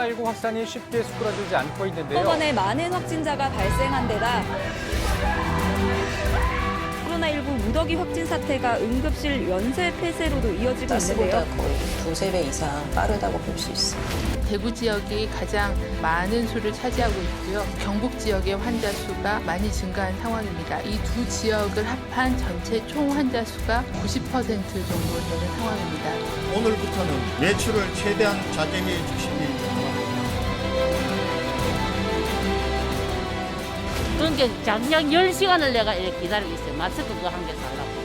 코로나19 확산이 쉽게 수그러들지 않고 있는데요. 법원에 많은 확진자가 발생한 데다 코로나19 무더기 확진 사태가 응급실 연쇄 폐쇄로도 이어지고 사스보다 있는데요. 거의 두세 배 이상 빠르다고 볼 수 있습니다. 대구 지역이 가장 많은 수를 차지하고 있고요. 경북 지역의 환자 수가 많이 증가한 상황입니다. 이 두 지역을 합한 전체 총 환자 수가 90% 정도 되는 상황입니다. 오늘부터는 외출을 최대한 자제해 주시기 그러니까 작년 10시간을 내가 이렇게 기다리고 있어요. 마스크 그거 한 개 살라고.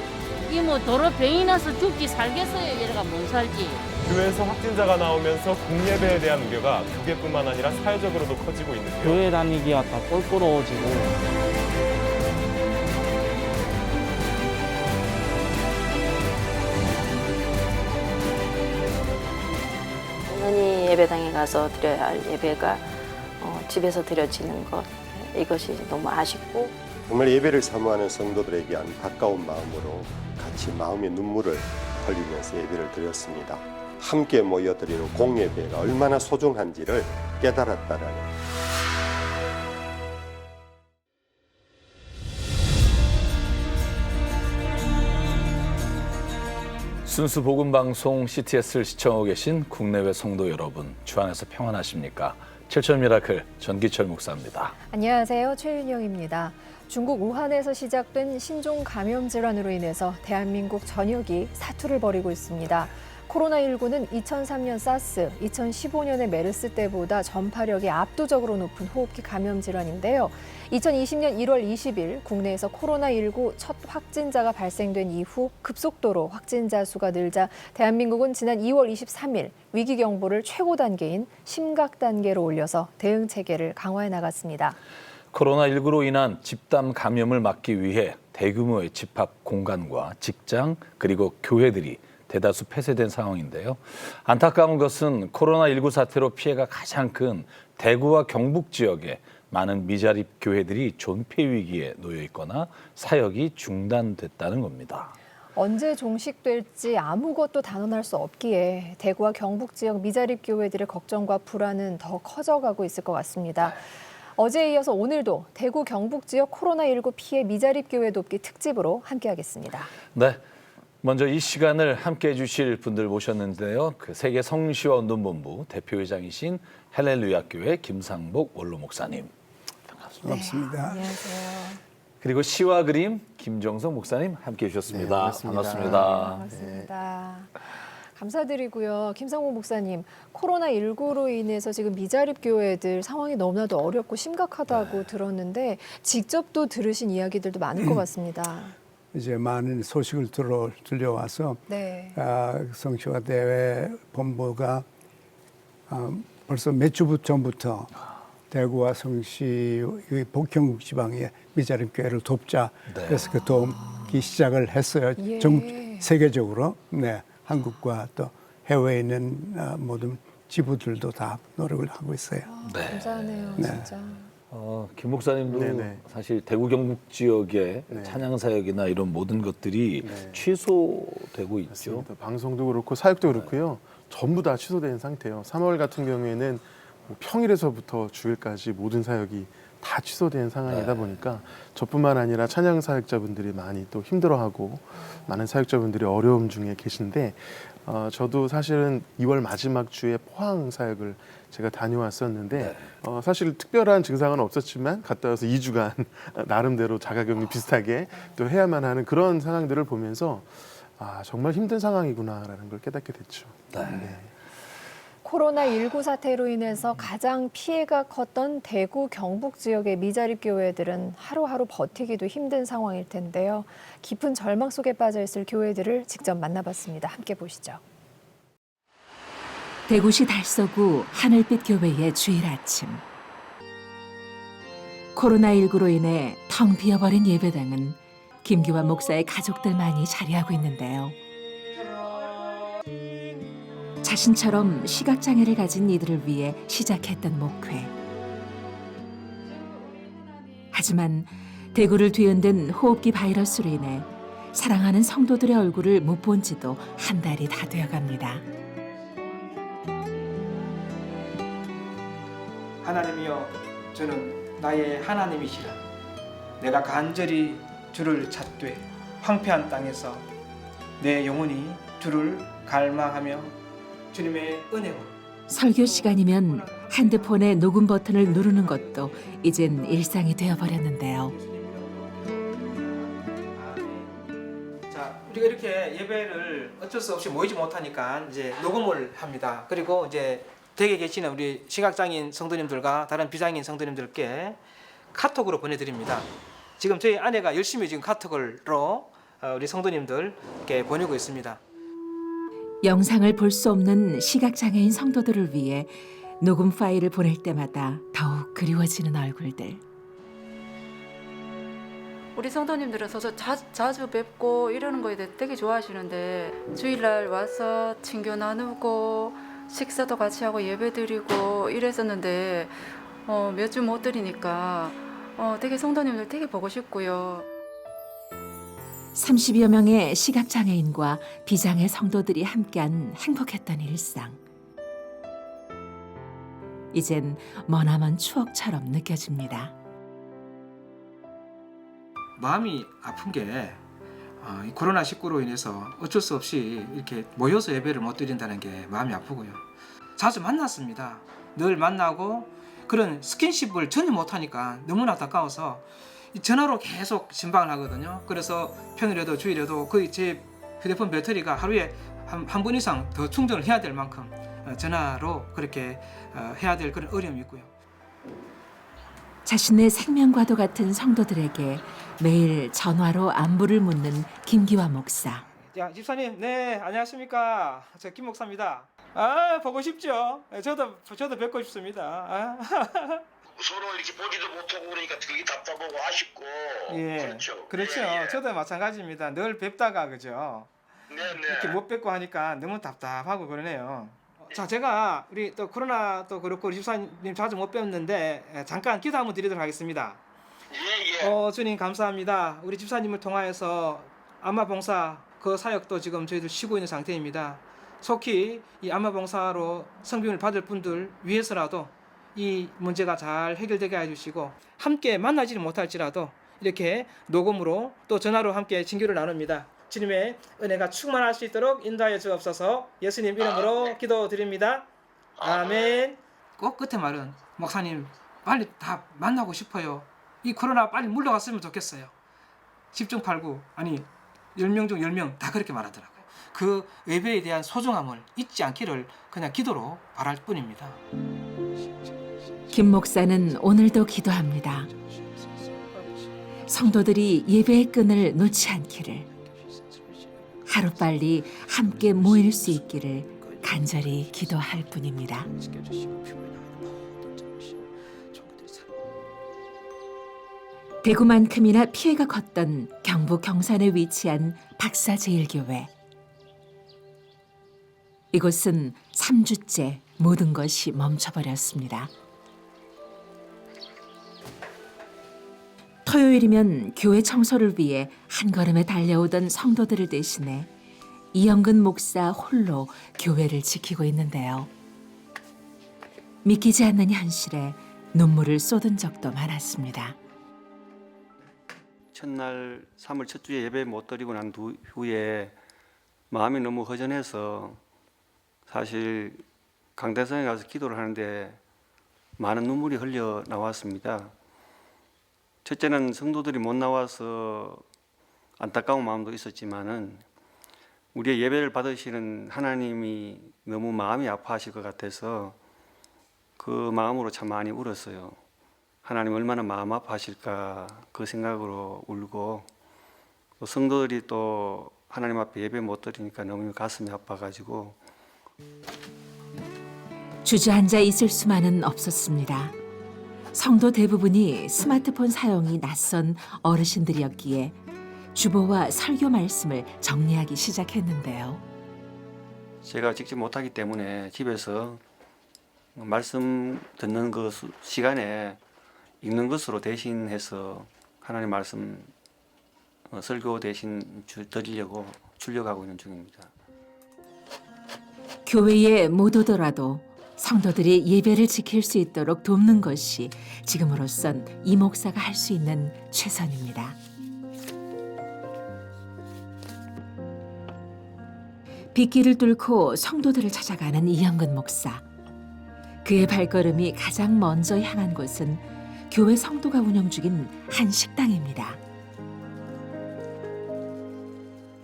이 뭐 도로 병이 나서 죽기 살겠어요. 이래가 못 살지. 교회에서 확진자가 나오면서 공예배에 대한 우려가 교계뿐만 아니라 사회적으로도 커지고 있는데요. 교회 다니기가 다 껄끄러워지고 당연히 예배당에 가서 드려야 할 예배가 집에서 드려지는 것, 이것이 너무 아쉽고 정말 예배를 사모하는 성도들에게 안타까운 마음으로 같이 마음의 눈물을 흘리면서 예배를 드렸습니다. 함께 모여드리는 공예배가 얼마나 소중한지를 깨달았다는 순수 복음 방송 CTS를 시청하고 계신 국내외 성도 여러분, 주 안에서 평안하십니까? 7천 미라클 전기철 목사입니다. 안녕하세요. 최윤영입니다. 중국 우한에서 시작된 신종 감염 질환으로 인해서 대한민국 전역이 사투를 벌이고 있습니다. 코로나19는 2003년 사스, 2015년의 메르스 때보다 전파력이 압도적으로 높은 호흡기 감염 질환인데요. 2020년 1월 20일 국내에서 코로나19 첫 확진자가 발생된 이후 급속도로 확진자 수가 늘자 대한민국은 지난 2월 23일 위기 경보를 최고 단계인 심각 단계로 올려서 대응 체계를 강화해 나갔습니다. 코로나19로 인한 집단 감염을 막기 위해 대규모의 집합 공간과 직장 그리고 교회들이 대다수 폐쇄된 상황인데요. 안타까운 것은 코로나19 사태로 피해가 가장 큰 대구와 경북 지역에 많은 미자립 교회들이 존폐 위기에 놓여 있거나 사역이 중단됐다는 겁니다. 언제 종식될지 아무것도 단언할 수 없기에 대구와 경북 지역 미자립 교회들의 걱정과 불안은 더 커져가고 있을 것 같습니다. 어제에 이어서 오늘도 대구 경북 지역 코로나19 피해 미자립 교회 돕기 특집으로 함께하겠습니다. 네. 먼저 이 시간을 함께해 주실 분들 모셨는데요. 그 세계 성시와 운동본부 대표회장이신 할렐루야 교회 김상복 원로 목사님. 반갑습니다. 네, 안녕하세요. 그리고 시와 그림 김정성 목사님 함께해 주셨습니다. 네, 반갑습니다. 반갑습니다. 감사드리고요. 김상복 목사님, 코로나19로 인해서 지금 미자립 교회들 상황이 너무나도 어렵고 심각하다고 들었는데 직접 또 들으신 이야기들도 많을 것 같습니다. 이제 많은 소식을 들려와서 네. 성시화 대회 본부가 벌써 몇 주 전부터 대구와 성시 북경 지방의 미자립 교회를 돕자. 네. 그래서 그 돕기 시작을 했어요. 예. 세계적으로. 네, 한국과 또 해외에 있는 모든 지부들도 다 노력을 하고 있어요. 네. 감사하네요, 네. 진짜. 김 목사님도 네네. 사실 대구 경북 지역의 네. 찬양 사역이나 이런 모든 것들이 취소되고 있죠. 맞습니다. 방송도 그렇고 사역도 그렇고요. 전부 다 취소된 상태예요. 3월 같은 경우에는 뭐 평일에서부터 주일까지 모든 사역이 다 취소된 상황이다 보니까 저뿐만 아니라 찬양 사역자분들이 많이 또 힘들어하고 많은 사역자분들이 어려움 중에 계신데 저도 사실은 2월 마지막 주에 포항 사역을 제가 다녀왔었는데 사실 특별한 증상은 없었지만 갔다 와서 2주간 나름대로 자가격리 비슷하게 또 해야만 하는 그런 상황들을 보면서 정말 힘든 상황이구나라는 걸 깨닫게 됐죠. 네. 코로나19 사태로 인해서 가장 피해가 컸던 대구, 경북 지역의 미자립 교회들은 하루하루 버티기도 힘든 상황일 텐데요. 깊은 절망 속에 빠져 있을 교회들을 직접 만나봤습니다. 함께 보시죠. 대구시 달서구 하늘빛 교회의 주일 아침. 코로나19로 인해 텅 비어버린 예배당은 김기환 목사의 가족들만이 자리하고 있는데요. 자신처럼 시각장애를 가진 이들을 위해 시작했던 목회. 하지만 대구를 뒤흔든 호흡기 바이러스로 인해 사랑하는 성도들의 얼굴을 못 본 지도 한 달이 다 되어갑니다. 하나님이여 저는 나의 하나님이시라. 내가 간절히 주를 찾되 황폐한 땅에서 내 영혼이 주를 갈망하며 주님의 은혜와 설교 시간이면 핸드폰의 녹음 버튼을 누르는 것도 이젠 일상이 되어버렸는데요. 자, 우리가 이렇게 예배를 어쩔 수 없이 모이지 못하니까 이제 녹음을 합니다. 그리고 이제 댁에 계시는 우리 시각장애인 성도님들과 다른 비장애인 성도님들께 카톡으로 보내드립니다. 지금 저희 아내가 열심히 지금 카톡으로 우리 성도님들께 보내고 있습니다. 영상을 볼 수 없는 시각장애인 성도들을 위해 녹음 파일을 보낼 때마다 더욱 그리워지는 얼굴들. 우리 성도님들은 서서 자주 뵙고 이러는 거에 대해 되게 좋아하시는데 주일날 와서 친교 나누고 식사도 같이 하고 예배 드리고 이랬었는데 몇 주 못 드리니까 되게 성도님들 되게 보고 싶고요. 30여 명의 시각장애인과 비장애 성도들이 함께한 행복했던 일상. 이젠 머나먼 추억처럼 느껴집니다. 마음이 아픈 게 이 코로나19로 인해서 어쩔 수 없이 이렇게 모여서 예배를 못 드린다는 게 마음이 아프고요. 자주 만났습니다. 늘 만나고 그런 스킨십을 전혀 못하니까 너무나 안타까워서 전화로 계속 신방을 하거든요. 그래서 평일에도 주일에도 거의 제 휴대폰 배터리가 하루에 한 번 이상 더 충전을 해야 될 만큼 전화로 그렇게 해야 될 그런 어려움이 있고요. 자신의 생명과도 같은 성도들에게 매일 전화로 안부를 묻는 김기화 목사. 야, 집사님, 네, 안녕하십니까? 저 김 목사입니다. 보고 싶죠? 저도 뵙고 싶습니다. 서로 이렇게 보지도 못하고 그러니까 되게 답답하고 아쉽고. 예, 그렇죠. 예, 예. 저도 마찬가지입니다. 늘 뵙다가 그죠? 이렇게 못 뵙고 하니까 너무 답답하고 그러네요. 자, 제가 우리 또 코로나 또 그렇고 우리 집사님 자주 못 뵙는데 잠깐 기도 한번 드리도록 하겠습니다. 예. 주님 감사합니다. 우리 집사님을 통하여서 안마봉사 그 사역도 지금 저희들 쉬고 있는 상태입니다. 속히 이 안마봉사로 성비를 받을 분들 위해서라도 이 문제가 잘 해결되게 해주시고 함께 만나지는 못할지라도 이렇게 녹음으로 또 전화로 함께 진교를 나눕니다. 주님의 은혜가 충만할 수 있도록 인도하여 주옵소서. 예수님 이름으로 기도드립니다. 아멘. 꼭 끝에 말은 목사님 빨리 다 만나고 싶어요. 이 코로나 빨리 물러갔으면 좋겠어요. 10중 8구 아니 10명 중 10명 다 그렇게 말하더라고요. 그 예배에 대한 소중함을 잊지 않기를 그냥 기도로 바랄 뿐입니다. 김 목사는 오늘도 기도합니다. 성도들이 예배의 끈을 놓지 않기를, 하루빨리 함께 모일 수 있기를 간절히 기도할 뿐입니다. 대구만큼이나 피해가 컸던 경북 경산에 위치한 박사제일교회. 이곳은 3주째 모든 것이 멈춰버렸습니다. 토요일이면 교회 청소를 위해 한 걸음에 달려오던 성도들을 대신해 이영근 목사 홀로 교회를 지키고 있는데요. 믿기지 않는 현실에 눈물을 쏟은 적도 많았습니다. 첫날 3월 첫 주에 예배 못 드리고 난 후에 마음이 너무 허전해서 사실 강대성에 가서 기도를 하는데 많은 눈물이 흘려 나왔습니다. 첫째는 성도들이 못 나와서 안타까운 마음도 있었지만은 우리의 예배를 받으시는 하나님이 너무 마음이 아파하실 것 같아서 그 마음으로 참 많이 울었어요. 하나님 얼마나 마음 아파하실까 그 생각으로 울고, 또 성도들이 또 하나님 앞에 예배 못 드리니까 너무 가슴이 아파가지고. 주저앉아 있을 수만은 없었습니다. 성도 대부분이 스마트폰 사용이 낯선 어르신들이었기에 주보와 설교 말씀을 정리하기 시작했는데요. 제가 직접 못하기 때문에 집에서 말씀 듣는 그 시간에 읽는 것으로 대신해서 하나님 말씀 설교 대신 드리려고 출력하고 있는 중입니다. 교회에 못 오더라도 성도들이 예배를 지킬 수 있도록 돕는 것이 지금으로선 이 목사가 할 수 있는 최선입니다. 빗길을 뚫고 성도들을 찾아가는 이영근 목사. 그의 발걸음이 가장 먼저 향한 곳은 교회 성도가 운영 중인 한 식당입니다.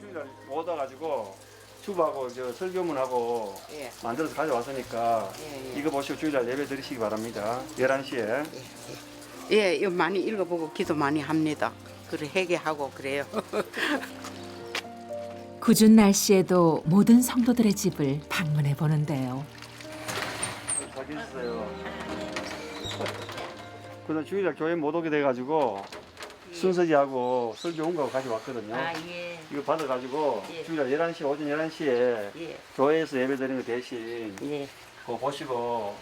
주일날 오다 가지고 주부하고 저 설교문하고 만들어서 가져왔으니까 이거 보시고 주일날 예배 드리시기 바랍니다. 11시에. 예, 이거 많이 읽어보고 기도 많이 합니다. 그래 회개하고 그래요. 궂은 날씨에도 모든 성도들의 집을 방문해 보는데요. 잘 계셨어요. 그래서 주일날 교회 못 오게 돼가지고 순서지하고 설교 온 거 가져왔거든요. 이거 받아가지고 주일날 11시, 오전 11시에 교회에서 예배 드리는 거 대신 그거 보시고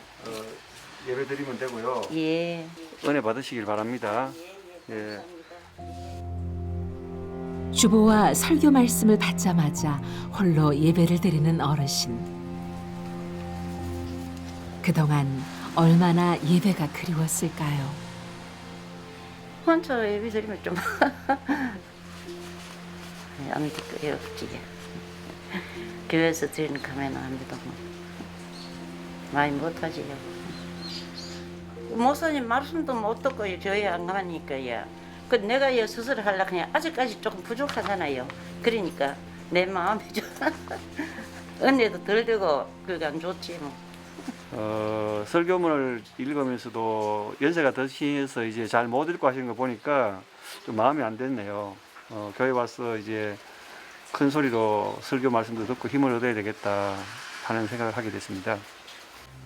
예배 드리면 되고요. 은혜 받으시길 바랍니다. 예. 주보와 설교 말씀을 받자마자 홀로 예배를 드리는 어르신. 그동안 얼마나 예배가 그리웠을까요? 혼자 예배 드리면 좀 아무튼 어렵지. 교회에서 드리는 가면 아무도 많이 못하지요. 목사님 말씀도 못 듣고 교회 안 가니까요. 그 내가 스스로 하려고 그냥 아직까지 조금 부족하잖아요. 그러니까 내 마음이 좀 은혜도 덜 되고 그게 안 좋지 뭐. 설교문을 읽으면서도 연세가 드셔서 이제 잘 못 읽고 하시는 거 보니까 좀 마음이 안 됐네요. 교회 와서 이제 큰 소리로 설교 말씀도 듣고 힘을 얻어야 되겠다 하는 생각을 하게 됐습니다.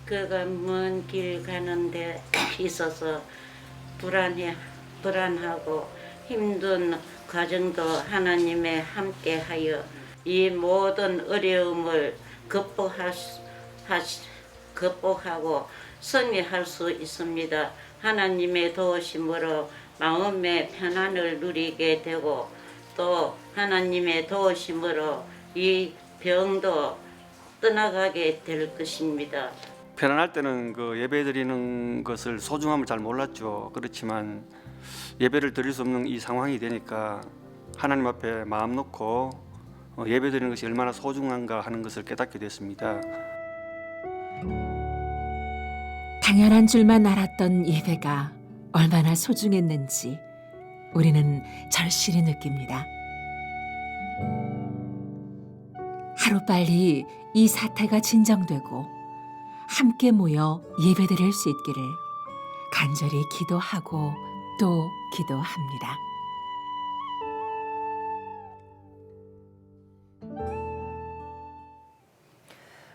그가 먼 길 가는데 있어서 불안하고 힘든 과정도 하나님의 함께하여 이 모든 어려움을 극복하고 승리할 수 있습니다. 하나님의 도우심으로 마음의 편안을 누리게 되고 또 하나님의 도우심으로 이 병도 떠나가게 될 것입니다. 편안할 때는 그 예배 드리는 것을 소중함을 잘 몰랐죠. 그렇지만 예배를 드릴 수 없는 이 상황이 되니까 하나님 앞에 마음 놓고 예배 드리는 것이 얼마나 소중한가 하는 것을 깨닫게 됐습니다. 당연한 줄만 알았던 예배가 얼마나 소중했는지 우리는 절실히 느낍니다. 하루빨리 이 사태가 진정되고 함께 모여 예배드릴 수 있기를 간절히 기도하고 또 기도합니다.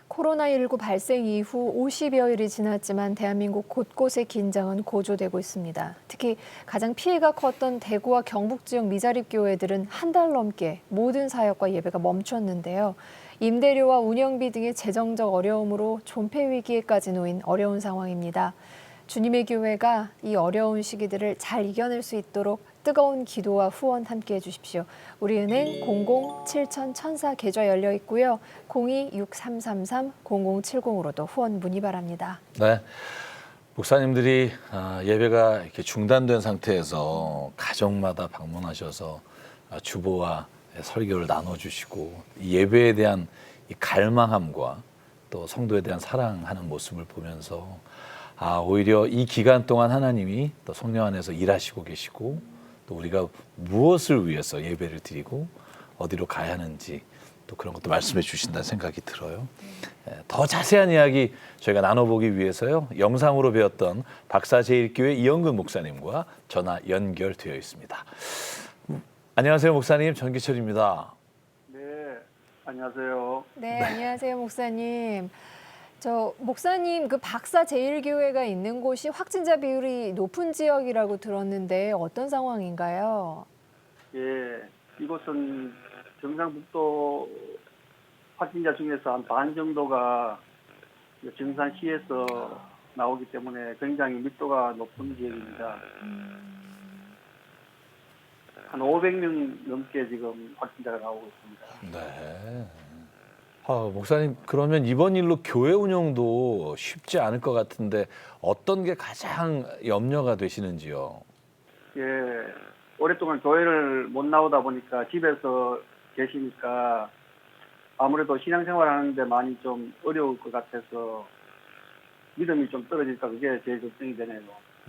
코로나19 발생 이후 50여일이 지났지만 대한민국 곳곳의 긴장은 고조되고 있습니다. 특히 가장 피해가 컸던 대구와 경북 지역 미자립 교회들은 한 달 넘게 모든 사역과 예배가 멈췄는데요. 임대료와 운영비 등의 재정적 어려움으로 존폐 위기에까지 놓인 어려운 상황입니다. 주님의 교회가 이 어려운 시기들을 잘 이겨낼 수 있도록 뜨거운 기도와 후원 함께해 주십시오. 우리은행 00-7000-1000 계좌 열려 있고요. 02-6333-0070으로도 후원 문의 바랍니다. 네, 목사님들이 예배가 이렇게 중단된 상태에서 가정마다 방문하셔서 주보와 설교를 나눠주시고 이 예배에 대한 이 갈망함과 또 성도에 대한 사랑하는 모습을 보면서 오히려 이 기간 동안 하나님이 또 성령 안에서 일하시고 계시고 또 우리가 무엇을 위해서 예배를 드리고 어디로 가야 하는지 또 그런 것도 말씀해 주신다는 생각이 들어요. 더 자세한 이야기 저희가 나눠보기 위해서요. 영상으로 배웠던 박사제일교회 이영근 목사님과 전화 연결되어 있습니다. 안녕하세요, 목사님. 전기철입니다. 네, 안녕하세요. 네, 안녕하세요, 목사님. 목사님, 그 박사제일교회가 있는 곳이 확진자 비율이 높은 지역이라고 들었는데 어떤 상황인가요? 예, 이곳은 경상북도 확진자 중에서 한 반 정도가 정산시에서 나오기 때문에 굉장히密도가 높은 지역입니다. 한 500명 넘게 지금 확진자가 나오고 있습니다. 네. 목사님, 그러면 이번 일로 교회 운영도 쉽지 않을 것 같은데 어떤 게 가장 염려가 되시는지요? 예, 오랫동안 교회를 못 나오다 보니까 집에서 계시니까 아무래도 신앙생활 하는데 많이 좀 어려울 것 같아서 믿음이 좀 떨어질까 그게 제일 걱정이 되네요.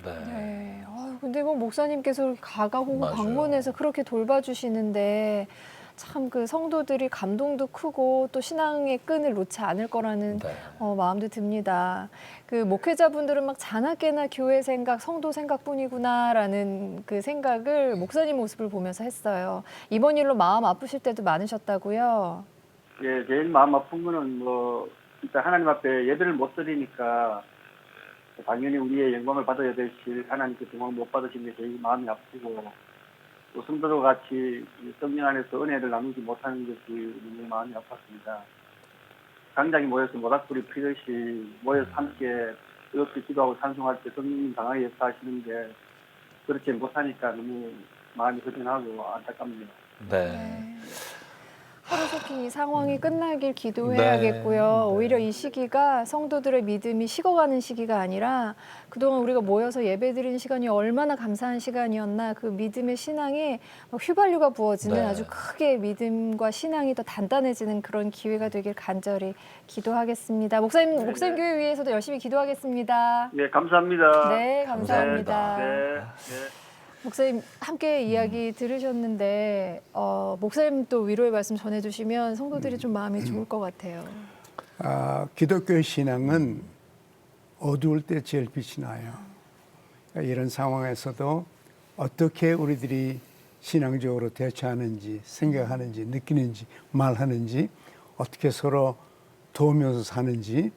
네. 근데 뭐 목사님께서 가가고 맞아요. 방문해서 그렇게 돌봐주시는데 참 그 성도들이 감동도 크고 또 신앙의 끈을 놓지 않을 거라는 마음도 듭니다. 그 목회자분들은 막 자나깨나 교회 생각, 성도 생각뿐이구나라는 그 생각을 목사님 모습을 보면서 했어요. 이번 일로 마음 아프실 때도 많으셨다고요? 예, 제일 마음 아픈 거는 뭐 일단 하나님 앞에 예배를 못 드리니까 당연히 우리의 영광을 받아야 되실 하나님께 영광을 못 받으신 게 제일 마음이 아프고 또 성도들과 같이 성령 안에서 은혜를 나누지 못하는 것이 너무 마음이 아팠습니다. 당장에 모여서 모닥불이 피듯이 모여서 함께 뜨겁게 기도하고 찬송할 때 성령님 강하게 역사하시는데 그렇게 못하니까 너무 마음이 허전하고 안타깝네요. 네. 하루속히 이 상황이 끝나길 기도해야겠고요. 오히려 이 시기가 성도들의 믿음이 식어가는 시기가 아니라 그동안 우리가 모여서 예배드리는 시간이 얼마나 감사한 시간이었나 그 믿음의 신앙에 휘발유가 부어지는 아주 크게 믿음과 신앙이 더 단단해지는 그런 기회가 되길 간절히 기도하겠습니다. 목사님 교회 위해서도 열심히 기도하겠습니다. 네, 감사합니다. 네, 감사합니다. 네. 목사님 함께 이야기 들으셨는데 목사님 또 위로의 말씀 전해주시면 성도들이 좀 마음이 좋을 것 같아요. 기독교 신앙은 어두울 때 제일 빛이 나요. 이런 상황에서도 어떻게 우리들이 신앙적으로 대처하는지 생각하는지 느끼는지 말하는지 어떻게 서로 도우면서 사는지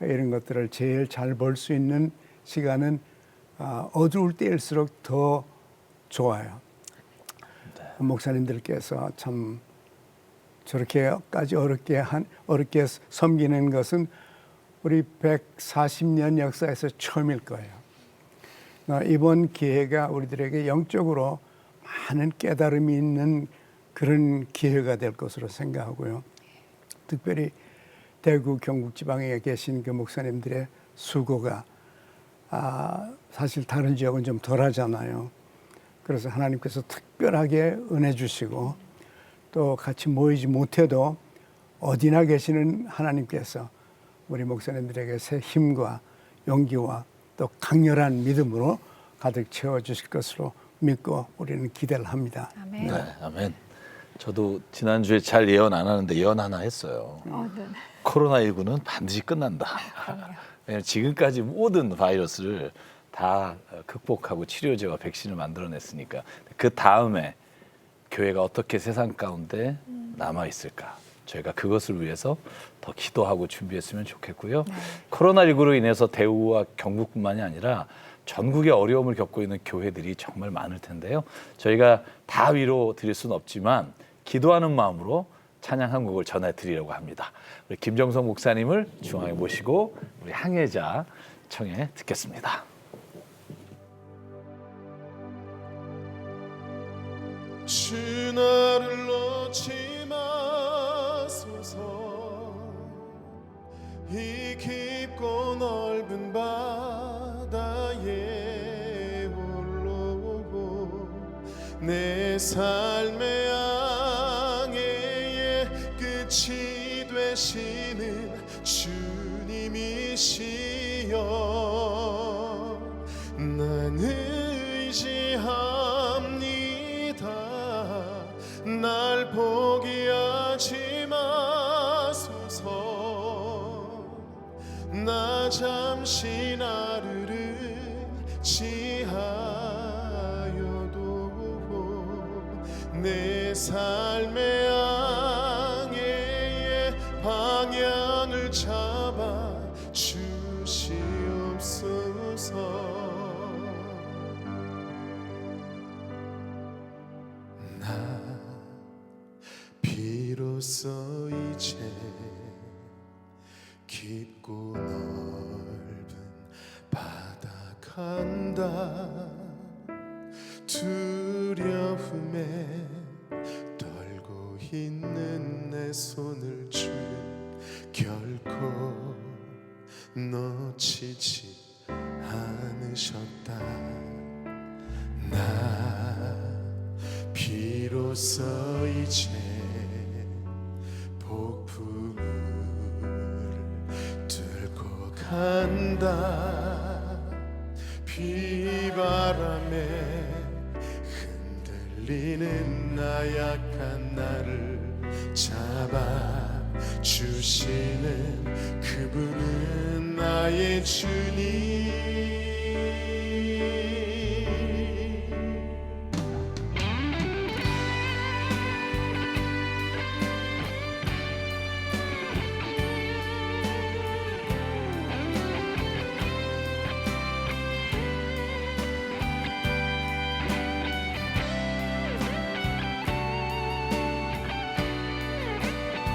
이런 것들을 제일 잘 볼 수 있는 시간은 어두울 때일수록 더 좋아요. 목사님들께서 참 저렇게까지 어렵게 섬기는 것은 우리 140년 역사에서 처음일 거예요. 이번 기회가 우리들에게 영적으로 많은 깨달음이 있는 그런 기회가 될 것으로 생각하고요. 특별히 대구 경북 지방에 계신 그 목사님들의 수고가 사실 다른 지역은 좀 덜하잖아요. 그래서 하나님께서 특별하게 은혜 주시고 또 같이 모이지 못해도 어디나 계시는 하나님께서 우리 목사님들에게 새 힘과 용기와 또 강렬한 믿음으로 가득 채워주실 것으로 믿고 우리는 기대를 합니다. 아멘. 네, 아멘. 저도 지난주에 잘 예언 안 하는데 예언 하나 했어요. 코로나19는 반드시 끝난다. 왜냐하면 지금까지 모든 바이러스를 다 극복하고 치료제와 백신을 만들어냈으니까 그 다음에 교회가 어떻게 세상 가운데 남아있을까. 저희가 그것을 위해서 더 기도하고 준비했으면 좋겠고요. 코로나19로 인해서 대구와 경북뿐만이 아니라 전국에 어려움을 겪고 있는 교회들이 정말 많을 텐데요. 저희가 다 위로 드릴 수는 없지만 기도하는 마음으로 찬양 한 곡을 전해드리려고 합니다. 우리 김정성 목사님을 중앙에 모시고 우리 항해자 청해 듣겠습니다. 주 나를 놓지 마소서 이 깊고 넓은 바다에 홀로 내 삶의 항해의 끝이 되시는 주님이시여 난 의지합니다 날 포기하지 마소서 나 잠시 나를 의지하여도 내 삶의 항해의 방향을 잡아 주시옵소서 비로소 이제 깊고 넓은 바다 간다 두려움에 떨고 있는 내 손을 주는 놓치지 않으셨다. 나 비로소 이제 복풍을 뚫고 간다. 비바람에 흔들리는 나약한 나를 잡아주시는 그분은 나의 주님.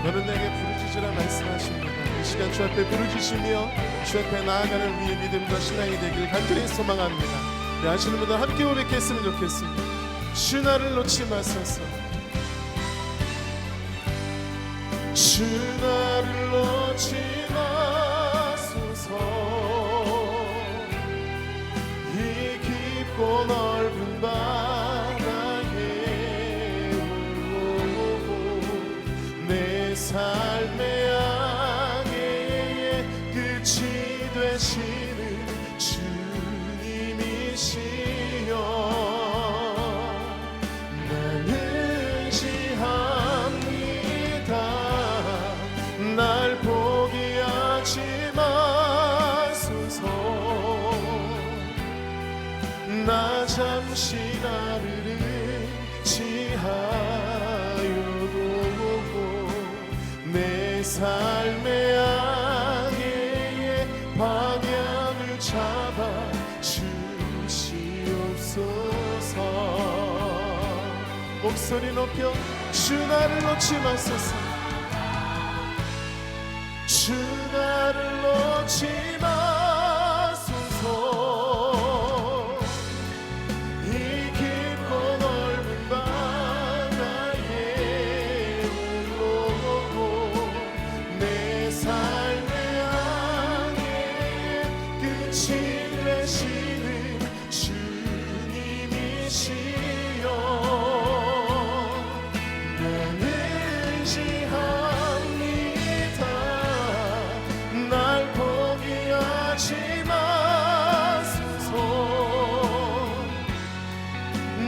너는 내게 부르짖으라 말씀하십니다. 이 시간 주 앞에 부르짖으며 주 앞에 나아가는 우리의 믿음과 신앙이 되길 간절히 소망합니다. 네, 아시는 분들 함께 고백했으면 좋겠습니다. 주 나를 놓지 마소서. 주 나를 놓지 마소서. 이 깊고 넓은 바다에 내 삶의 항해의 끝이 되시는 주님이시여. 나는 의지합니다. 날 포기하지 마소서. 나 잠시 나를 의지하여도 내 삶의 항해의 방향을 잡아 주시옵소서. 목소리 높여 주 나를 놓지 마소서. 주 나를 놓지 마소서. 이 깊고 넓은 바다에 오고 내 삶의 항해의 끝이 되시는 주님이시여. 나는 의지합니다. 날 포기하지 마소서.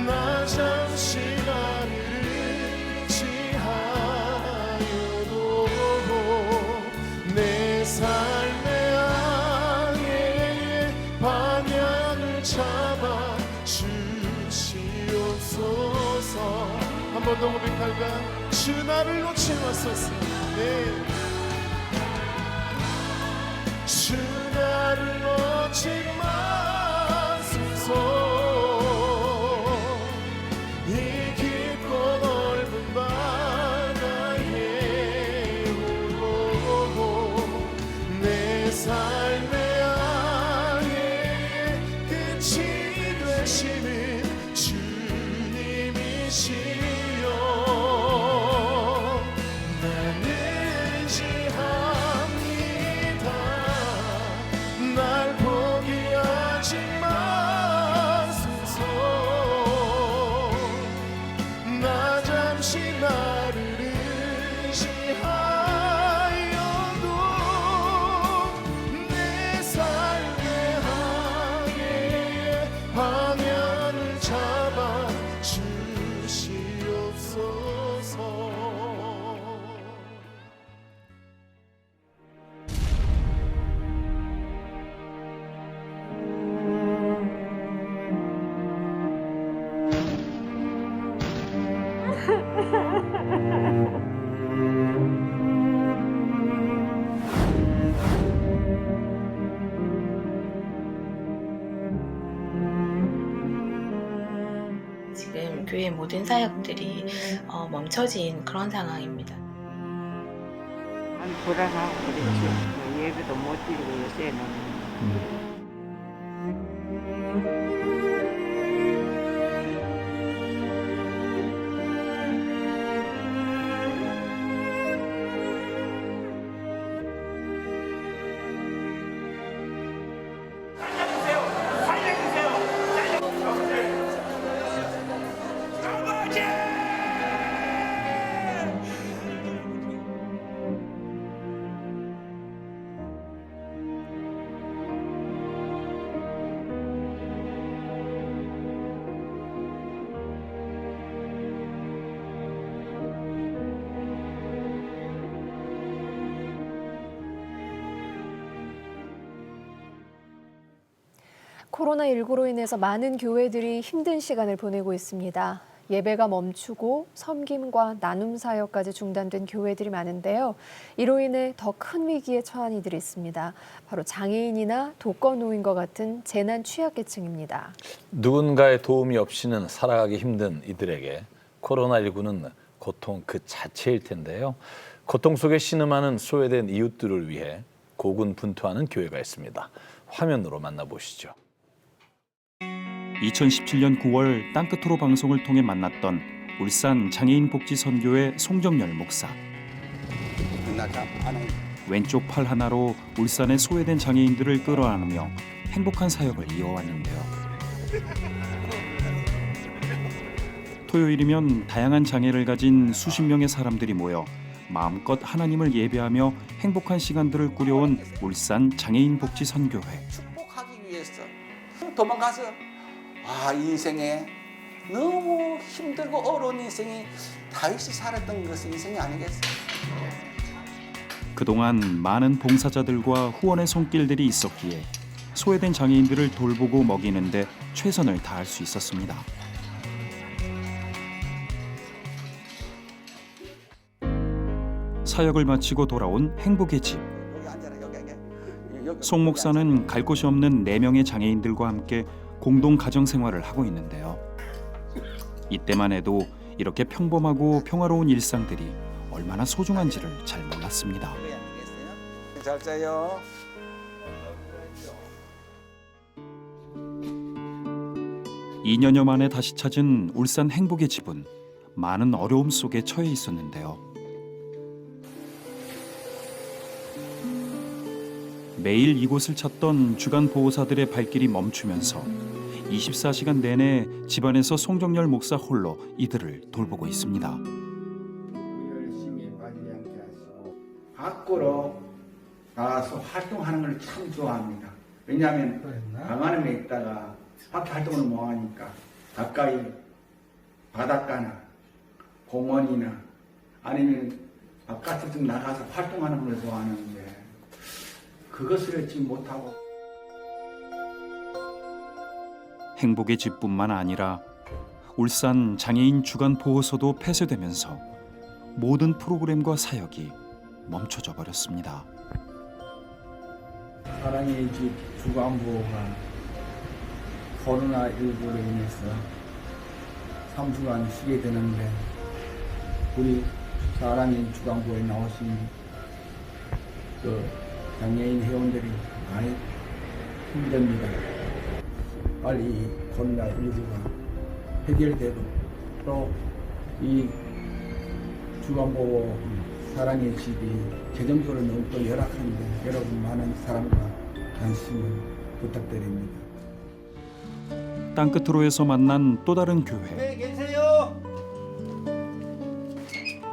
나 잠시 나를 의지하여도 내 삶의 항해의 방향을 잡아 주시옵소서. 한 번 더 고백할까? 주 나를 놓지 마소서. 네. 주 나를 놓지 마소서. 이 깊고 넓은 바다에 오고 내 삶의 항해의 끝이 되시는 주님이시여. 나는 의지합니다. 날 포기하지 마소서. 나 잠시 나를 의지하여도 내 삶의 항해의 방향을 잡아 주시옵소서. 지금 교회 모든 사역들이 멈춰진 그런 상황입니다. 불안하고 그랬지. 예배도 못 드리고 요새는. 코로나19로 인해서 많은 교회들이 힘든 시간을 보내고 있습니다. 예배가 멈추고 섬김과 나눔 사역까지 중단된 교회들이 많은데요. 이로 인해 더 큰 위기에 처한 이들이 있습니다. 바로 장애인이나 독거노인과 같은 재난 취약계층입니다. 누군가의 도움이 없이는 살아가기 힘든 이들에게 코로나19는 고통 그 자체일 텐데요. 고통 속에 신음하는 소외된 이웃들을 위해 고군분투하는 교회가 있습니다. 화면으로 만나보시죠. 2017년 9월 땅끝으로 방송을 통해 만났던 울산 장애인 복지 선교회 송정열 목사. 왼쪽 팔 하나로 울산의 소외된 장애인들을 끌어안으며 행복한 사역을 이어왔는데요. 토요일이면 다양한 장애를 가진 수십 명의 사람들이 모여 마음껏 하나님을 예배하며 행복한 시간들을 꾸려온 울산 장애인 복지 선교회. 축복하기 위해서 도망가서 인생에 너무 힘들고 어려운 인생이 다윗이 살았던 것은 인생이 아니겠어요. 그동안 많은 봉사자들과 후원의 손길들이 있었기에 소외된 장애인들을 돌보고 먹이는 데 최선을 다할 수 있었습니다. 사역을 마치고 돌아온 행복의 집. 송 목사는 갈 곳이 없는 4명의 장애인들과 함께 공동 가정 생활을 하고 있는데요. 이때만 해도 이렇게 평범하고 평화로운 일상들이 얼마나 소중한지를 잘 몰랐습니다. 잘 자요. 이 2년여 만에 다시 찾은 울산 행복의 집은 많은 어려움 속에 처해 있었는데요. 매일 이곳을 찾던 주간 보호사들의 발길이 멈추면서 24시간 내내 집안에서 송정열 목사 홀로 이들을 돌보고 있습니다. 열심히 빠지지 않게 하시고 밖으로 나가서 활동하는 걸 참 좋아합니다. 왜냐하면 방 안에 있다가 밖에 활동을 못 하니까 가까이 바닷가나 공원이나 아니면 바깥에 좀 나가서 활동하는 걸 좋아하는데 그것을 하지 못하고. 행복의 집뿐만 아니라 울산 장애인 주간 보호소도 폐쇄되면서 모든 프로그램과 사역이 멈춰져 버렸습니다. 사랑의 집 주간보호가 코로나19로 인해서 3주간 쉬게 되는데 우리 사랑의 주간보호에 나오신 장애인 회원들이 많이 힘듭니다. 빨리 코로나19가 해결되고 또 이 주간보호 사랑의 집이 재정적으로 너무 또 열악한데 여러분 많은 사랑과 관심을 부탁드립니다. 땅끝으로에서 만난 또 다른 교회. 네, 계세요.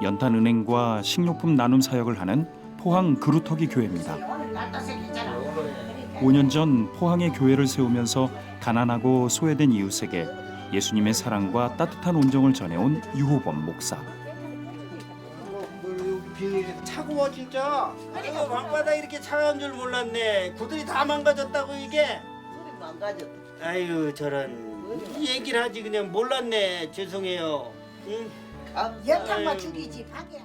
연탄은행과 식료품 나눔 사역을 하는 포항 그루터기 교회입니다. 5년 전 포항의 교회를 세우면서 가난하고 소외된 이웃에게 예수님의 사랑과 따뜻한 온정을 전해온 유호범 목사. 비닐이 차고 와 진짜. 이거 방바닥 이렇게 차가운 줄 몰랐네. 구들이 다 망가졌다고 이게. 구들이 망가졌다. 아유 저런 얘기를 하지 그냥 몰랐네. 죄송해요. 응? 연탄만 죽이지 밖에.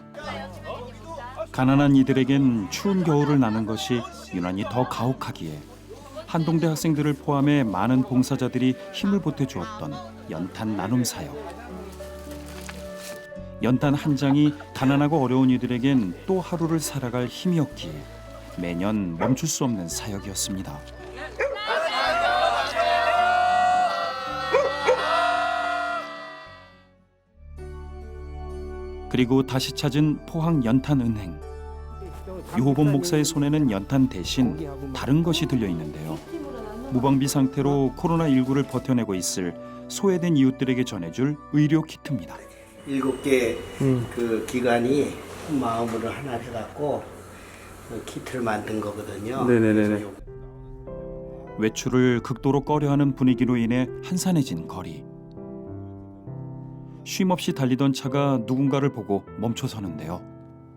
가난한 이들에겐 추운 겨울을 나는 것이 유난히 더 가혹하기에 한동대 학생들을 포함해 많은 봉사자들이 힘을 보태주었던 연탄 나눔 사역. 연탄 한 장이 가난하고 어려운 이들에겐 또 하루를 살아갈 힘이었기에 매년 멈출 수 없는 사역이었습니다. 그리고 다시 찾은 포항 연탄은행. 유호범 목사의 손에는 연탄 대신 다른 것이 들려 있는데요. 무방비 상태로 코로나19를 버텨내고 있을 소외된 이웃들에게 전해줄 의료 키트입니다. 7개 그 기관이 마음으로 하나 해갖고 그 키트를 만든 거거든요. 네네네. 외출을 극도로 꺼려하는 분위기로 인해 한산해진 거리. 쉼없이 달리던 차가 누군가를 보고 멈춰서는데요.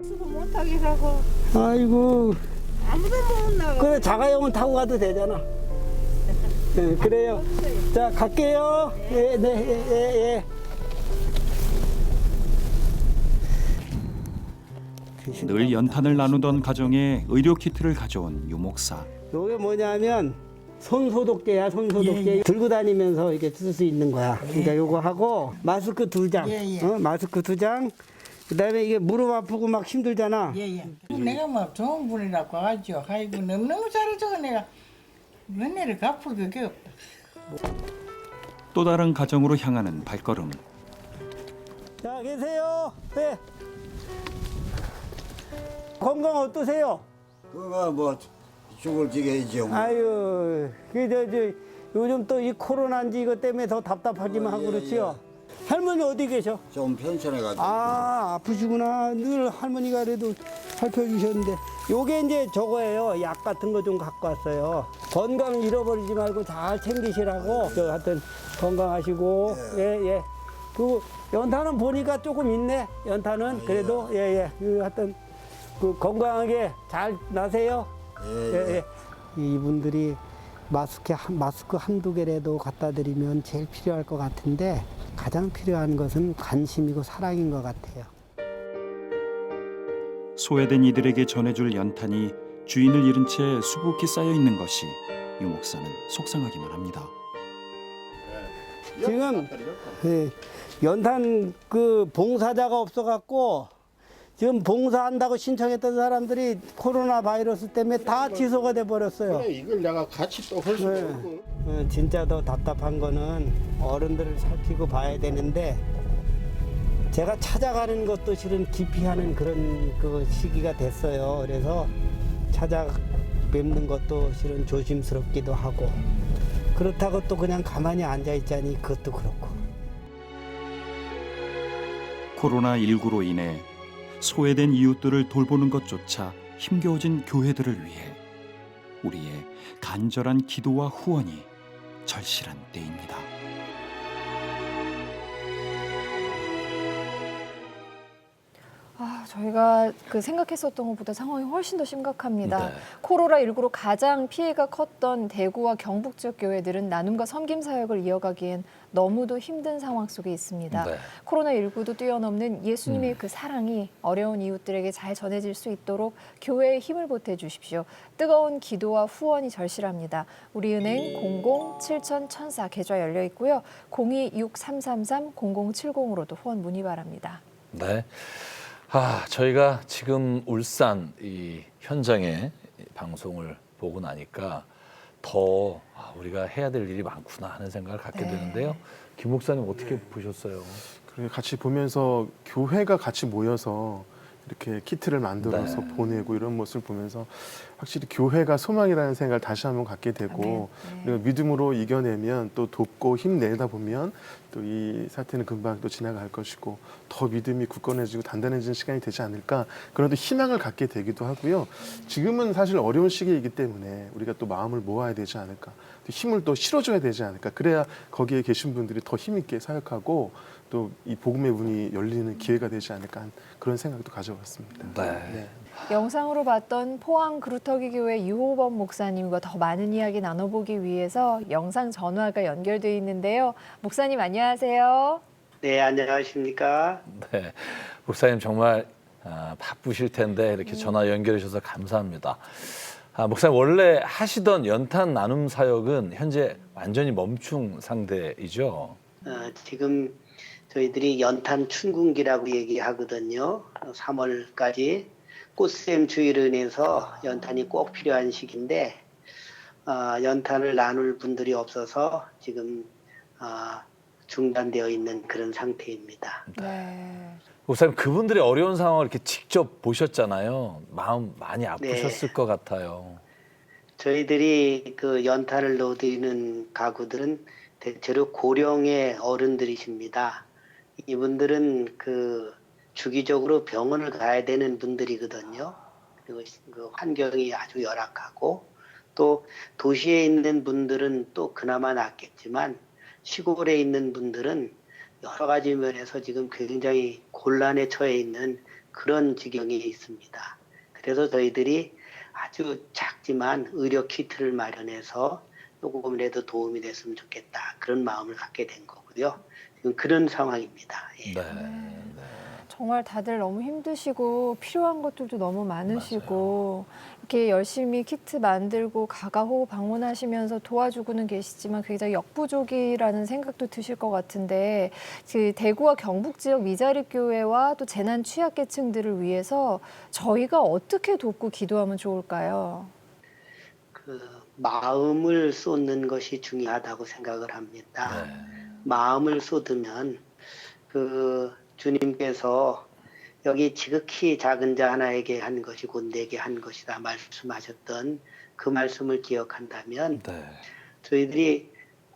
수고 못하게 하고. 아이고. 아무도 못 나가. 그래 자가용은 타고 가도 되잖아. 그래요. 자, 갈게요. 예, 네, 예. 늘 연탄을 나누던 가정에 의료 키트를 가져온 유 목사. 이게 뭐냐면 손소독제야, 손소독제. 들고 다니면서 이렇게 쓸 수 있는 거야. 그러니까 요거 하고 마스크 2장. 마스크 2장. 그다음에 이게 무릎 아프고 막 힘들잖아. 내가 뭐 좋은 분이라고 하죠. 아이고 너무너무 잘해줘. 내가 은혜를 갚을 그게 없다. 또 다른 가정으로 향하는 발걸음. 자, 계세요. 네. 건강 어떠세요? 그거 뭐 죽을 지게이죠. 아유, 요즘 또 이 코로나인지 이것 때문에 더 답답하기만 하고 그렇지요. 할머니 어디 계셔? 좀 편찮아가지고. 아, 아프시구나. 늘 할머니가 그래도 살펴주셨는데. 요게 이제 저거예요. 약 같은 거 좀 갖고 왔어요. 건강 잃어버리지 말고 잘 챙기시라고. 저 하여튼 건강하시고. 예. 그 연탄은 보니까 조금 있네. 연탄은 그래도 예. 그 하여튼 그 건강하게 잘 나세요. 예. 이분들이 마스크 한두 개라도 갖다 드리면 제일 필요할 것 같은데 가장 필요한 것은 관심이고 사랑인 것 같아요. 소외된 이들에게 전해줄 연탄이 주인을 잃은 채 수북히 쌓여 있는 것이 유 목사는 속상하기만 합니다. 지금 연탄 그 봉사자가 없어갖고 지금 봉사한다고 신청했던 사람들이 코로나 바이러스 때문에 다 취소가 돼 버렸어요. 그래, 이걸 내가 같이 또 할 수가 없고. 진짜 더 답답한 거는 어른들을 살피고 봐야 되는데 제가 찾아가는 것도 실은 기피하는 그런 그 시기가 됐어요. 그래서 찾아뵙는 것도 실은 조심스럽기도 하고 그렇다고 또 그냥 가만히 앉아 있자니 그것도 그렇고. 코로나19로 인해 소외된 이웃들을 돌보는 것조차 힘겨워진 교회들을 위해 우리의 간절한 기도와 후원이 절실한 때입니다. 저희가 생각했었던 것보다 상황이 훨씬 더 심각합니다. 네. 코로나19로 가장 피해가 컸던 대구와 경북 지역 교회들은 나눔과 섬김 사역을 이어가기엔 너무도 힘든 상황 속에 있습니다. 네. 코로나19도 뛰어넘는 예수님의 그 사랑이 어려운 이웃들에게 잘 전해질 수 있도록 교회에 힘을 보태 주십시오. 뜨거운 기도와 후원이 절실합니다. 우리은행 00-7000-1004 계좌 열려 있고요. 026333-0070으로도 후원 문의 바랍니다. 네. 저희가 지금 울산 이 현장에 방송을 보고 나니까 더 우리가 해야 될 일이 많구나 하는 생각을 갖게 되는데요. 김 목사님 어떻게 보셨어요? 그리고 같이 보면서 교회가 같이 모여서 이렇게 키트를 만들어서 보내고 이런 모습을 보면서 확실히 교회가 소망이라는 생각을 다시 한번 갖게 되고 그리고 믿음으로 이겨내면 또 돕고 힘내다 보면 또 이 사태는 금방 또 지나갈 것이고 더 믿음이 굳건해지고 단단해지는 시간이 되지 않을까 그런 또 희망을 갖게 되기도 하고요. 지금은 사실 어려운 시기이기 때문에 우리가 또 마음을 모아야 되지 않을까 또 힘을 또 실어줘야 되지 않을까 그래야 거기에 계신 분들이 더 힘있게 사역하고 또 이 복음의 문이 열리는 기회가 되지 않을까 하는 그런 생각도 가져봤습니다. 네. 영상으로 봤던 포항 그루터기 교회 유호범 목사님과 더 많은 이야기 나눠보기 위해서 영상 전화가 연결돼 있는데요. 목사님 안녕하세요. 네, 안녕하십니까. 네, 목사님 정말 바쁘실 텐데 이렇게 전화 연결해 주셔서 감사합니다. 목사님 원래 하시던 연탄 나눔 사역은 현재 완전히 멈춘 상태이죠? 지금 저희들이 연탄 춘궁기라고 얘기하거든요. 3월까지 꽃샘 주의로 인해서 연탄이 꼭 필요한 시기인데 연탄을 나눌 분들이 없어서 지금 중단되어 있는 그런 상태입니다. 목사님 그분들의 어려운 상황을 이렇게 직접 보셨잖아요. 마음 많이 아프셨을 것 같아요. 저희들이 그 연탄을 넣어드리는 가구들은 대체로 고령의 어른들이십니다. 이분들은 그 주기적으로 병원을 가야 되는 분들이거든요. 그리고 그 환경이 아주 열악하고 또 도시에 있는 분들은 또 그나마 낫겠지만 시골에 있는 분들은 여러 가지 면에서 지금 굉장히 곤란에 처해 있는 그런 지경이 있습니다. 그래서 저희들이 아주 작지만 의료 키트를 마련해서 조금이라도 도움이 됐으면 좋겠다. 그런 마음을 갖게 된 거고요. 지금 그런 상황입니다. 예. 정말 다들 너무 힘드시고 필요한 것들도 너무 많으시고 이렇게 열심히 키트 만들고 가가호 방문하시면서 도와주고는 계시지만 굉장히 역부족이라는 생각도 드실 것 같은데 그 대구와 경북 지역 미자립교회와 또 재난 취약계층들을 위해서 저희가 어떻게 돕고 기도하면 좋을까요? 그 마음을 쏟는 것이 중요하다고 생각을 합니다. 마음을 쏟으면 그 주님께서 여기 지극히 작은 자 하나에게 한 것이 곧 내게 한 것이다 말씀하셨던 그 말씀을 기억한다면 저희들이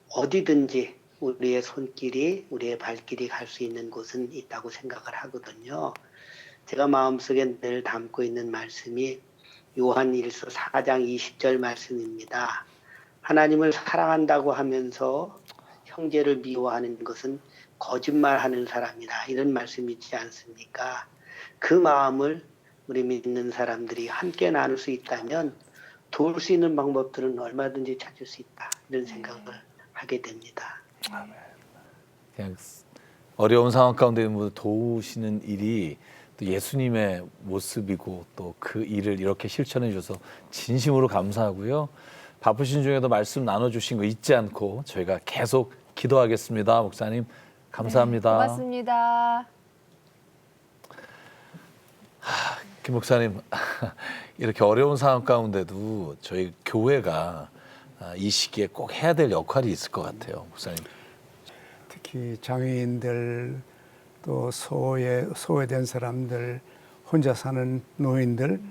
어디든지 우리의 손길이 우리의 발길이 갈 수 있는 곳은 있다고 생각을 하거든요. 제가 마음속에 늘 담고 있는 말씀이 요한일서 4장 20절 말씀입니다. 하나님을 사랑한다고 하면서 형제를 미워하는 것은 거짓말하는 사람이다. 이런 말씀이 있지 않습니까? 그 마음을 우리 믿는 사람들이 함께 나눌 수 있다면 도울 수 있는 방법들은 얼마든지 찾을 수 있다. 이런 생각을 하게 됩니다. 그냥 어려운 상황 가운데 도우시는 일이 또 예수님의 모습이고 또 그 일을 이렇게 실천해 주셔서 진심으로 감사하고요. 바쁘신 중에도 말씀 나눠주신 거 잊지 않고 저희가 계속 기도하겠습니다. 목사님 감사합니다. 네, 고맙습니다. 김 목사님 이렇게 어려운 상황 가운데도 저희 교회가 이 시기에 꼭 해야 될 역할이 있을 것 같아요. 목사님. 특히 장애인들 또 소외된 사람들 혼자 사는 노인들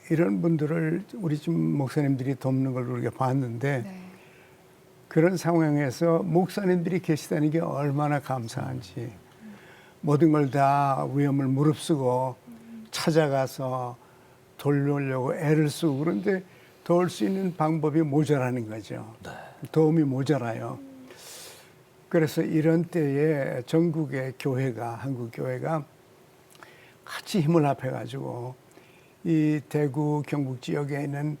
이런 분들을 우리 집 목사님들이 돕는 걸 우리가 봤는데 그런 상황에서 목사님들이 계시다는 게 얼마나 감사한지 모든 걸 다 위험을 무릅쓰고 찾아가서 돌려오려고 애를 쓰고 그런데 도울 수 있는 방법이 모자라는 거죠. 도움이 모자라요. 그래서 이런 때에 전국의 교회가 한국 교회가 같이 힘을 합해가지고 이 대구 경북 지역에 있는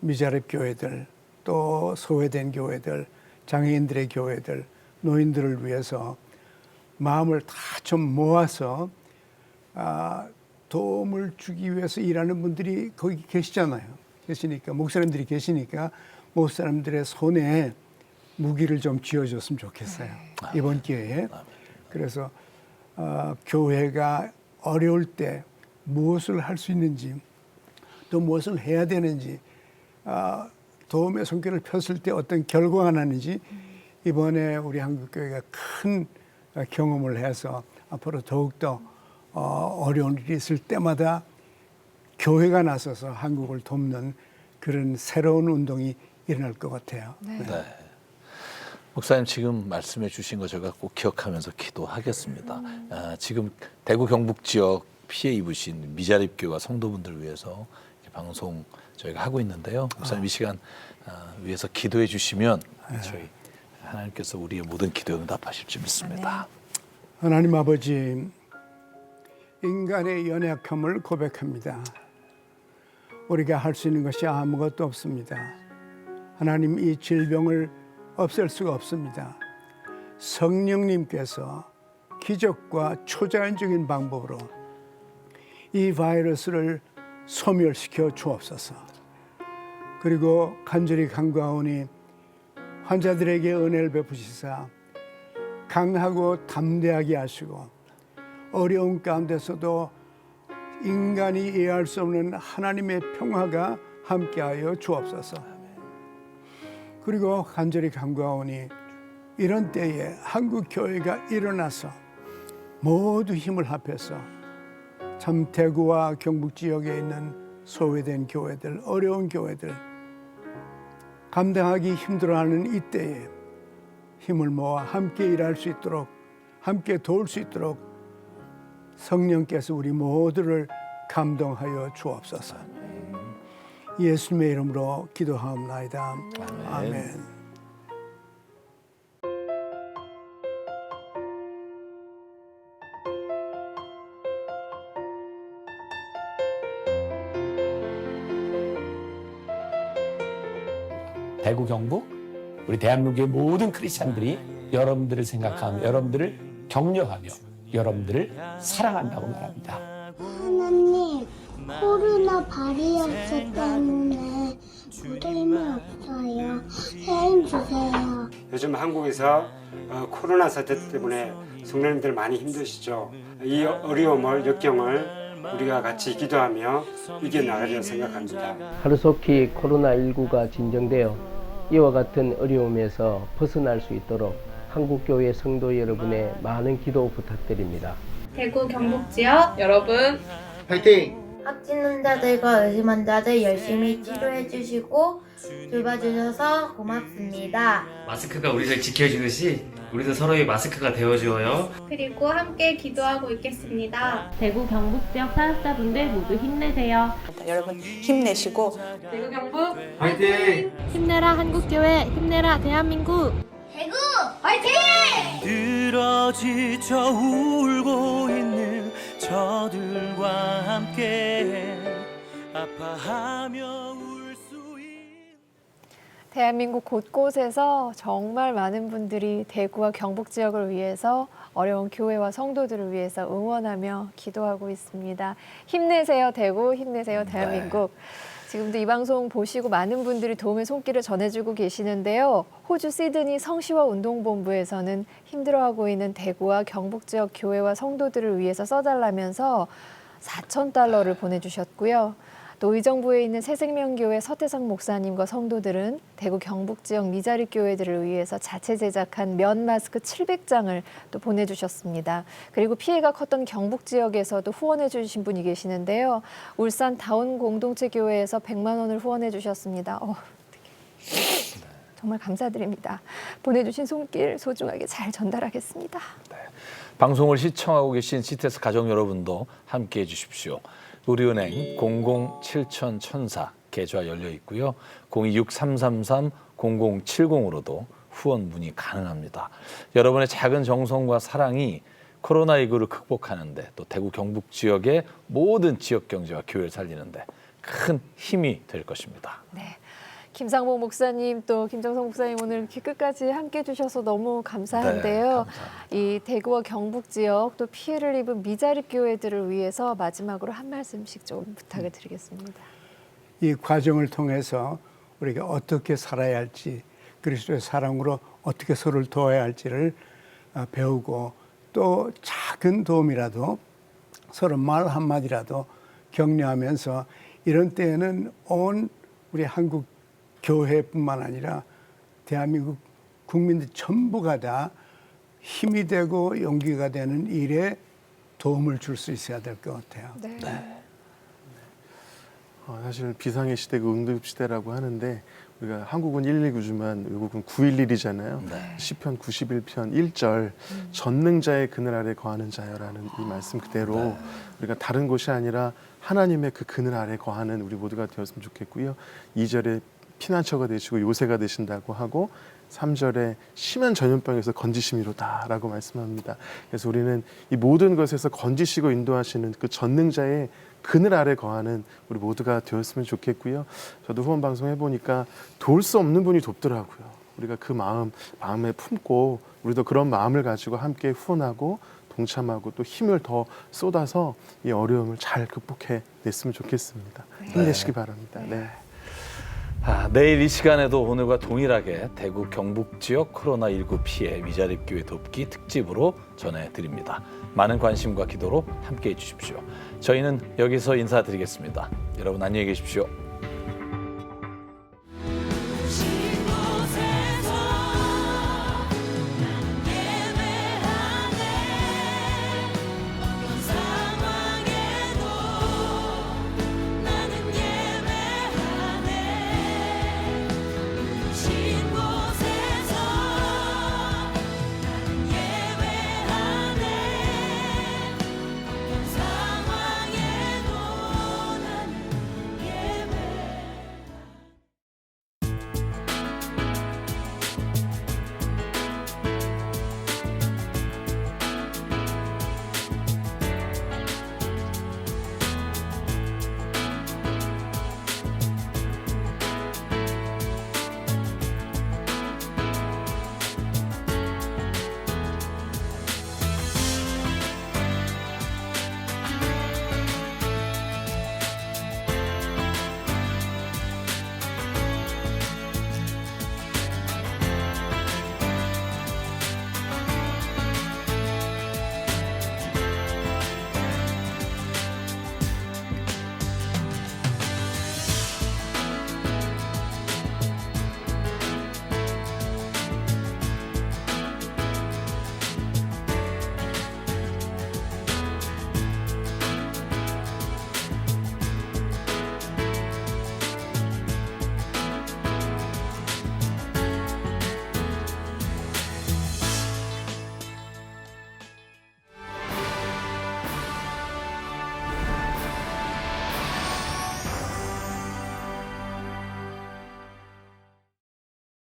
미자립 교회들 또 소외된 교회들, 장애인들의 교회들, 노인들을 위해서 마음을 다 좀 모아서 도움을 주기 위해서 일하는 분들이 거기 계시니까 목사님들이 계시니까 목사님들의 손에 무기를 좀 쥐어줬으면 좋겠어요. 이번 기회에. 그래서 교회가 어려울 때 무엇을 할 수 있는지 또 무엇을 해야 되는지 도움의 손길을 폈을 때 어떤 결과가 나는지 이번에 우리 한국교회가 큰 경험을 해서 앞으로 더욱더 어려운 일이 있을 때마다 교회가 나서서 한국을 돕는 그런 새로운 운동이 일어날 것 같아요. 네. 목사님 지금 말씀해 주신 거 제가 꼭 기억하면서 기도하겠습니다. 지금 대구 경북 지역 피해 입으신 미자립교와 성도분들 위해서 방송 저희가 하고 있는데요. 목사님 이 시간 위해서 기도해 주시면 저희 하나님께서 우리의 모든 기도에 응답하실 줄 믿습니다. 하나님 아버지, 인간의 연약함을 고백합니다. 우리가 할 수 있는 것이 아무것도 없습니다. 하나님, 이 질병을 없앨 수가 없습니다. 성령님께서 기적과 초자연적인 방법으로 이 바이러스를 소멸시켜 주옵소서. 그리고 간절히 간구하오니 환자들에게 은혜를 베푸시사 강하고 담대하게 하시고 어려운 가운데서도 인간이 이해할 수 없는 하나님의 평화가 함께하여 주옵소서. 그리고 간절히 간구하오니 이런 때에 한국 교회가 일어나서 모두 힘을 합해서 참 대구와 경북 지역에 있는 소외된 교회들, 어려운 교회들, 감당하기 힘들어하는 이때에 힘을 모아 함께 일할 수 있도록, 함께 도울 수 있도록 성령께서 우리 모두를 감동하여 주옵소서. 예수님의 이름으로 기도하옵나이다. 아멘. 대구 경북 우리 대한민국의 모든 크리스찬들이 여러분들을 생각하며 여러분들을 격려하며 여러분들을 사랑한다고 말합니다. 하나님, 코로나 바이러스 때문에 힘이 없어요. 힘 주세요. 요즘 한국에서 코로나 사태 때문에 성도님들 많이 힘드시죠. 이 어려움을, 역경을 우리가 같이 기도하며 이겨나가리라 생각합니다. 하루속히 코로나19가 진정되어 이와 같은 어려움에서 벗어날 수 있도록 한국교회 성도 여러분의 많은 기도 부탁드립니다. 대구 경북 지역 여러분 파이팅! 확진 환자들과 의심 환자들 열심히 치료해 주시고 돌봐주셔서 고맙습니다. 마스크가 우리를 지켜주듯이 우리도 서로의 마스크가 되어주어요. 그리고 함께 기도하고 있겠습니다. 대구 경북 지역 사역자분들 모두 힘내세요. 여러분 힘내시고 대구 경북 파이팅! 힘내라 한국교회, 힘내라 대한민국. 대구 화이팅! 들어 지쳐 울고 있는 저들과 함께 아파하며 울 수 대한민국 곳곳에서 정말 많은 분들이 대구와 경북 지역을 위해서 어려운 교회와 성도들을 위해서 응원하며 기도하고 있습니다. 힘내세요 대구, 힘내세요 대한민국. 지금도 이 방송 보시고 많은 분들이 도움의 손길을 전해주고 계시는데요. 호주 시드니 성시와 운동본부에서는 힘들어하고 있는 대구와 경북 지역 교회와 성도들을 위해서 써달라면서 $4,000를 보내주셨고요. 또 의정부에 있는 새생명교회 서태상 목사님과 성도들은 대구 경북 지역 미자립 교회들을 위해서 자체 제작한 면 마스크 700장을 또 보내주셨습니다. 그리고 피해가 컸던 경북 지역에서도 후원해 주신 분이 계시는데요. 울산 다운 공동체 교회에서 100만 원을 후원해 주셨습니다. 정말 감사드립니다. 보내주신 손길 소중하게 잘 전달하겠습니다. 네. 방송을 시청하고 계신 CTS 가족 여러분도 함께해 주십시오. 우리은행 007004 계좌 열려 있고요. 0263330070으로도 후원 문의 가능합니다. 여러분의 작은 정성과 사랑이 코로나19를 극복하는데 또 대구 경북 지역의 모든 지역 경제와 교회를 살리는데 큰 힘이 될 것입니다. 네. 김상복 목사님 또 김정성 목사님 오늘 이렇게 끝까지 함께해 주셔서 너무 감사한데요. 네, 이 대구와 경북 지역 또 피해를 입은 미자립 교회들을 위해서 마지막으로 한 말씀씩 좀 부탁을 드리겠습니다. 이 과정을 통해서 우리가 어떻게 살아야 할지 그리스도의 사랑으로 어떻게 서로를 도와야 할지를 배우고 또 작은 도움이라도 서로 말 한마디라도 격려하면서 이런 때에는 온 우리 한국 교회뿐만 아니라 대한민국 국민들 전부가 다 힘이 되고 용기가 되는 일에 도움을 줄 수 있어야 될 것 같아요. 네. 사실 비상의 시대고 응급 시대라고 하는데 우리가 한국은 119지만 외국은 911이잖아요. 네. 시편 91편 1절 전능자의 그늘 아래 거하는 자여라는 이 말씀 그대로 우리가 다른 곳이 아니라 하나님의 그 그늘 아래 거하는 우리 모두가 되었으면 좋겠고요. 2절에 피난처가 되시고 요새가 되신다고 하고 3절에 심한 전염병에서 건지심이로다라고 말씀합니다. 그래서 우리는 이 모든 것에서 건지시고 인도하시는 그 전능자의 그늘 아래 거하는 우리 모두가 되었으면 좋겠고요. 저도 후원 방송 해보니까 도울 수 없는 분이 돕더라고요. 우리가 그 마음에 품고 우리도 그런 마음을 가지고 함께 후원하고 동참하고 또 힘을 더 쏟아서 이 어려움을 잘 극복해 냈으면 좋겠습니다. 힘내시기 바랍니다. 네. 내일 이 시간에도 오늘과 동일하게 대구 경북 지역 코로나19 피해 미자립 교회 돕기 특집으로 전해드립니다. 많은 관심과 기도로 함께해 주십시오. 저희는 여기서 인사드리겠습니다. 여러분 안녕히 계십시오.